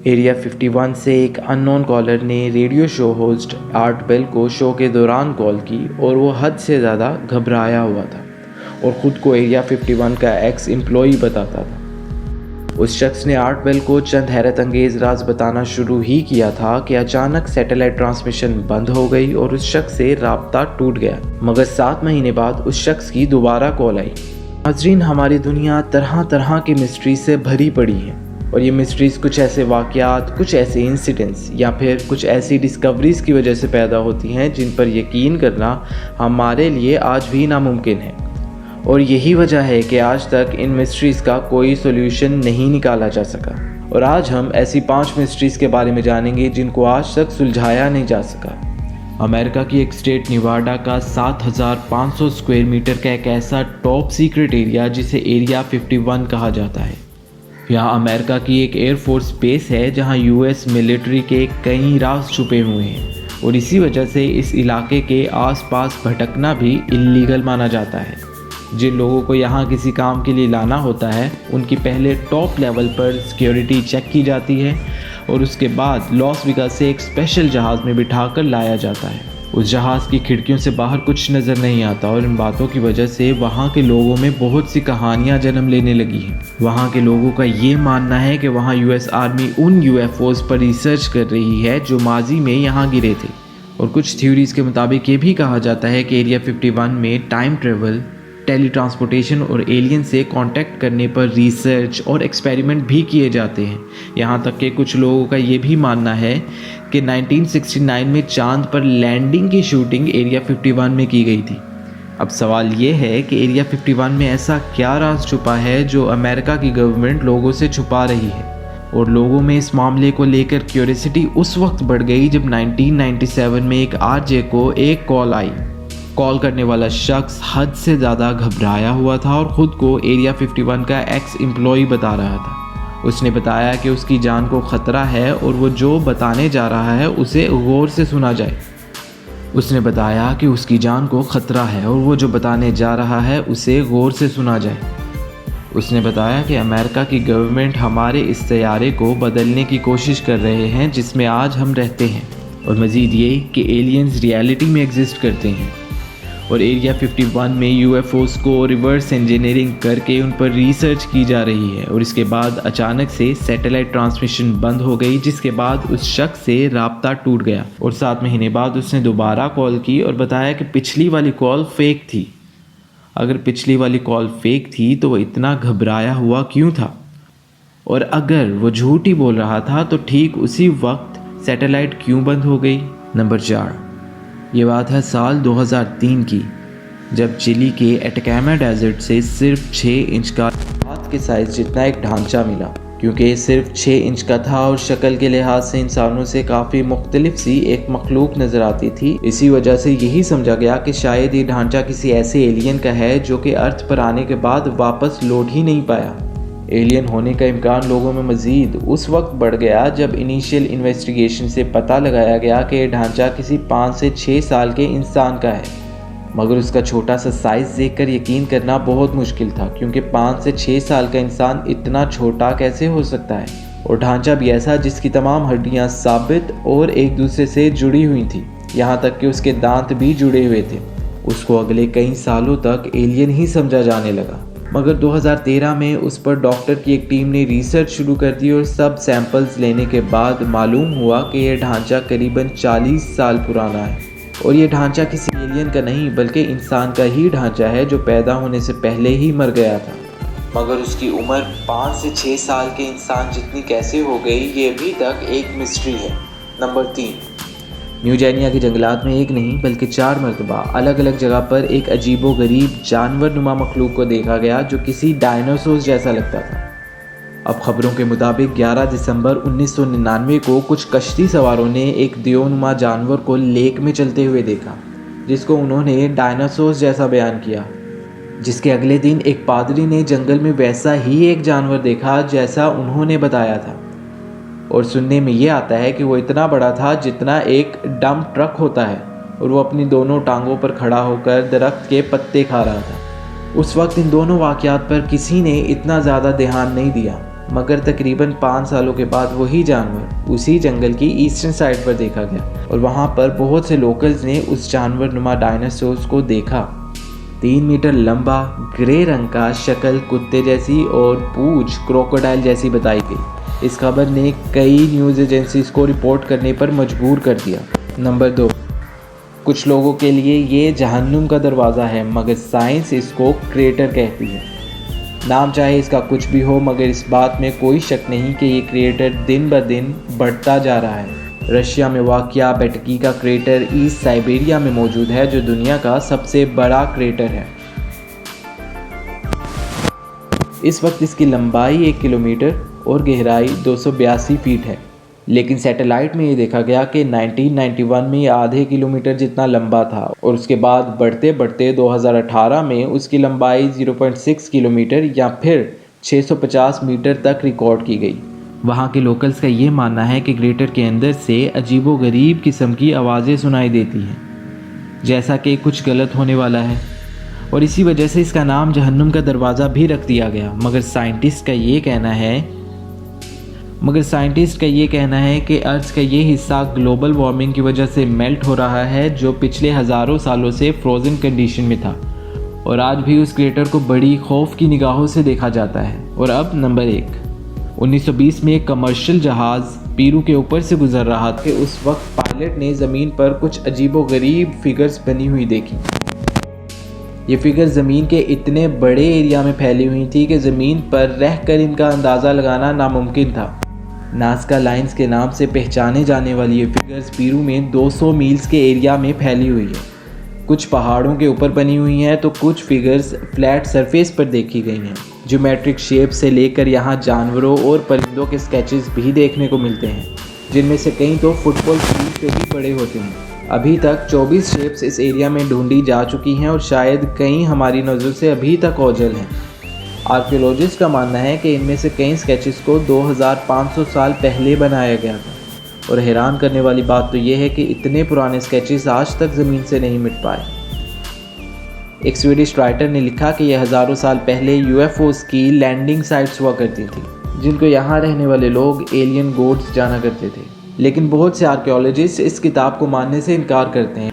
Area 51 से एक unknown caller ने radio show host Art Bell को शो के दौरान कॉल की और वो हद से ज़्यादा घबराया हुआ था और ख़ुद को एरिया 51 का एक्स एम्प्लॉई बताता था। उस शख्स ने आर्ट बेल को चंद हैरत अंगेज़ राज बताना शुरू ही किया था कि अचानक सैटेलाइट ट्रांसमिशन बंद हो गई और उस शख्स से राब्ता टूट गया। मगर 7 महीने बाद उस शख्स की दोबारा कॉल आई। नाज़रीन, हमारी दुनिया तरह तरह की मिस्ट्री से भरी पड़ी है और ये मिस्ट्रीज़ कुछ ऐसे वाक़यात, कुछ ऐसे इंसिडेंट्स या फिर कुछ ऐसी डिस्कवरीज़ की वजह से पैदा होती हैं जिन पर यकीन करना हमारे लिए आज भी नामुमकिन है। और यही वजह है कि आज तक इन मिस्ट्रीज़ का कोई सोल्यूशन नहीं निकाला जा सका। और आज हम ऐसी 5 मिस्ट्रीज़ के बारे में जानेंगे जिनको आज तक सुलझाया नहीं जा सका। अमेरिका की एक स्टेट निवाडा का 7500 स्क्वायर मीटर का एक ऐसा टॉप सीक्रेट एरिया जिसे एरिया 51 कहा जाता है। यहाँ अमेरिका की एक एयरफोर्स बेस है जहाँ यूएस मिलिट्री के कई राज छुपे हुए हैं और इसी वजह से इस इलाके के आसपास भटकना भी इल्लीगल माना जाता है। जिन लोगों को यहाँ किसी काम के लिए लाना होता है उनकी पहले टॉप लेवल पर सिक्योरिटी चेक की जाती है और उसके बाद लॉस वेगास से एक स्पेशल जहाज़ में बिठाकर लाया जाता है। उस जहाज़ की खिड़कियों से बाहर कुछ नज़र नहीं आता और इन बातों की वजह से वहाँ के लोगों में बहुत सी कहानियाँ जन्म लेने लगी हैं। वहाँ के लोगों का ये मानना है कि वहाँ यूएस आर्मी उन यूएफओज़ पर रिसर्च कर रही है जो माजी में यहाँ गिरे थे। और कुछ थ्योरीज़ के मुताबिक ये भी कहा जाता है कि एरिया 51 में टाइम ट्रेवल, टेली ट्रांसपोर्टेशन और एलियन से कांटेक्ट करने पर रिसर्च और एक्सपेरिमेंट भी किए जाते हैं। यहाँ तक कि कुछ लोगों का ये भी मानना है कि 1969 में चांद पर लैंडिंग की शूटिंग एरिया 51 में की गई थी। अब सवाल ये है कि एरिया 51 में ऐसा क्या राज छुपा है जो अमेरिका की गवर्नमेंट लोगों से छुपा रही है। और लोगों में इस मामले को लेकर क्यूरियोसिटी उस वक्त बढ़ गई जब 1997 में एक आरजे को एक कॉल आई। कॉल करने वाला शख्स हद से ज़्यादा घबराया हुआ था और ख़ुद को एरिया 51 का एक्स एम्प्लॉई बता रहा था। उसने बताया कि उसकी जान को ख़तरा है और वो जो बताने जा रहा है उसे गौर से सुना जाए। उसने बताया कि उसकी जान को ख़तरा है और वो जो बताने जा रहा है उसे गौर से सुना जाए। उसने बताया कि अमेरिका की गवर्नमेंट हमारे इस तैयारे को बदलने की कोशिश कर रहे हैं जिसमें आज हम रहते हैं, और मज़ीद ये कि एलियंस रियलिटी में एग्जिस्ट करते हैं और एरिया 51 में यूएफओज़ को रिवर्स इंजीनियरिंग करके उन पर रिसर्च की जा रही है। और इसके बाद अचानक से सैटेलाइट ट्रांसमिशन बंद हो गई जिसके बाद उस शख्स से राब्ता टूट गया और 7 महीने बाद उसने दोबारा कॉल की और बताया कि पिछली वाली कॉल फेक थी। अगर पिछली वाली कॉल फेक थी तो वो इतना घबराया हुआ क्यों था, और अगर वो झूठ ही बोल रहा था तो ठीक उसी वक्त सैटेलाइट क्यों बंद हो गई। नंबर 4, ये बात है साल 2003 की, जब चिली के एटाकामा डेजर्ट से सिर्फ 6 इंच का हाथ के साइज़ जितना एक ढांचा मिला। क्योंकि ये सिर्फ 6 इंच का था और शक्ल के लिहाज से इंसानों से काफ़ी मुख्तलिफ सी एक मखलूक नज़र आती थी, इसी वजह से यही समझा गया कि शायद ये ढांचा किसी ऐसे एलियन का है जो कि अर्थ पर आने के बाद वापस लौट ही नहीं पाया। एलियन होने का इम्कान लोगों में मज़ीद उस वक्त बढ़ गया जब इनिशियल इन्वेस्टिगेशन से पता लगाया गया कि यह ढांचा किसी 5 से 6 साल के इंसान का है। मगर उसका छोटा सा साइज़ देखकर यकीन करना बहुत मुश्किल था, क्योंकि 5 से 6 साल का इंसान इतना छोटा कैसे हो सकता है, और ढांचा भी ऐसा जिसकी तमाम हड्डियाँ साबित और एक दूसरे से जुड़ी हुई थी, यहाँ तक कि उसके दांत भी जुड़े हुए थे। उसको अगले कई सालों तक एलियन ही समझा जाने लगा। मगर 2013 में उस पर डॉक्टर की एक टीम ने रिसर्च शुरू कर दी और सब सैंपल्स लेने के बाद मालूम हुआ कि यह ढांचा करीबन 40 साल पुराना है और ये ढांचा किसी एलियन का नहीं बल्कि इंसान का ही ढांचा है जो पैदा होने से पहले ही मर गया था। मगर उसकी उम्र 5 से 6 साल के इंसान जितनी कैसे हो गई ये अभी तक एक मिस्ट्री है। नंबर 3, न्यूजेनिया के जंगलात में एक नहीं बल्कि 4 मरतबा अलग अलग जगह पर एक अजीबो गरीब जानवर नुमा मखलूक को देखा गया जो किसी डायनासोर जैसा लगता था। अब खबरों के मुताबिक 11 दिसंबर 1999 को कुछ कश्ती सवारों ने एक दियोनुमा जानवर को लेक में चलते हुए देखा जिसको उन्होंने डायनासोर जैसा बयान किया। जिसके अगले दिन एक पादरी ने जंगल में वैसा ही एक जानवर देखा जैसा उन्होंने बताया था, और सुनने में ये आता है कि वो इतना बड़ा था जितना एक डंप ट्रक होता है और वो अपनी दोनों टांगों पर खड़ा होकर दरख्त के पत्ते खा रहा था। उस वक्त इन दोनों वाक़यात पर किसी ने इतना ज़्यादा ध्यान नहीं दिया, मगर तकरीबन 5 सालों के बाद वही जानवर उसी जंगल की ईस्टर्न साइड पर देखा गया और वहाँ पर बहुत से लोकल्स ने उस जानवर नुमा डायनासोर्स को देखा। 3 मीटर लंबा, ग्रे रंग का, शक्ल कुत्ते जैसी और पूंछ क्रोकोडाइल जैसी बताई गई। इस खबर ने कई न्यूज़ एजेंसीज को रिपोर्ट करने पर मजबूर कर दिया। नंबर 2, कुछ लोगों के लिए ये जहन्नुम का दरवाज़ा है, मगर साइंस इसको क्रेटर कहती है। नाम चाहे इसका कुछ भी हो, मगर इस बात में कोई शक नहीं कि ये क्रेटर दिन ब दिन बढ़ता जा रहा है। रशिया में वाक़या बेटकी का क्रेटर ईस्ट साइबेरिया में मौजूद है, जो दुनिया का सबसे बड़ा क्रेटर है। इस वक्त इसकी लंबाई 1 किलोमीटर और गहराई 282 फीट है, लेकिन सैटेलाइट में ये देखा गया कि 1991 में ये आधे किलोमीटर जितना लंबा था और उसके बाद बढ़ते बढ़ते 2018 में उसकी लंबाई 0.6 किलोमीटर या फिर 650 मीटर तक रिकॉर्ड की गई। वहाँ के लोकल्स का ये मानना है कि क्रेटर के अंदर से अजीबोगरीब किस्म की आवाज़ें सुनाई देती हैं, जैसा कि कुछ गलत होने वाला है, और इसी वजह से इसका नाम जहन्नुम का दरवाज़ा भी रख दिया गया। मगर साइंटिस्ट का ये कहना है कि अर्थ का ये हिस्सा ग्लोबल वार्मिंग की वजह से मेल्ट हो रहा है, जो पिछले हज़ारों सालों से फ्रोज़न कंडीशन में था, और आज भी उस क्रेटर को बड़ी खौफ की निगाहों से देखा जाता है। और अब नंबर 1, 1920 में एक कमर्शियल जहाज़ पीरू के ऊपर से गुजर रहा था। उस वक्त पायलट ने ज़मीन पर कुछ अजीबोगरीब फिगर्स बनी हुई देखी। ये फिगर ज़मीन के इतने बड़े एरिया में फैली हुई थी कि ज़मीन पर रहकर इनका अंदाज़ा लगाना नामुमकिन था। नाज़का लाइंस के नाम से पहचाने जाने वाली ये फिगर्स पीरू में 200 मील्स के एरिया में फैली हुई है। कुछ पहाड़ों के ऊपर बनी हुई हैं तो कुछ फिगर्स फ्लैट सरफेस पर देखी गई हैं। ज्योमेट्रिक शेप से लेकर यहाँ जानवरों और परिंदों के स्केचेस भी देखने को मिलते हैं, जिनमें से कई तो फुटबॉल फील्ड से भी बड़े होते हैं। अभी तक 24 शेप्स इस एरिया में ढूंढी जा चुकी हैं और शायद कई हमारी नज़र से अभी तक ओझल हैं। आर्कियोलॉजिस्ट का मानना है कि इनमें से कई स्केचेस को 2500 साल पहले बनाया गया था, और हैरान करने वाली बात तो ये है कि इतने पुराने स्केचेस आज तक ज़मीन से नहीं मिट पाए। एक स्वीडिश राइटर ने लिखा कि यह हज़ारों साल पहले यूएफओस की लैंडिंग साइट्स हुआ करती थी, जिनको यहाँ रहने वाले लोग एलियन गोड्स जाना करते थे। लेकिन बहुत से आर्कियोलॉजिस्ट इस किताब को मानने से इनकार करते हैं।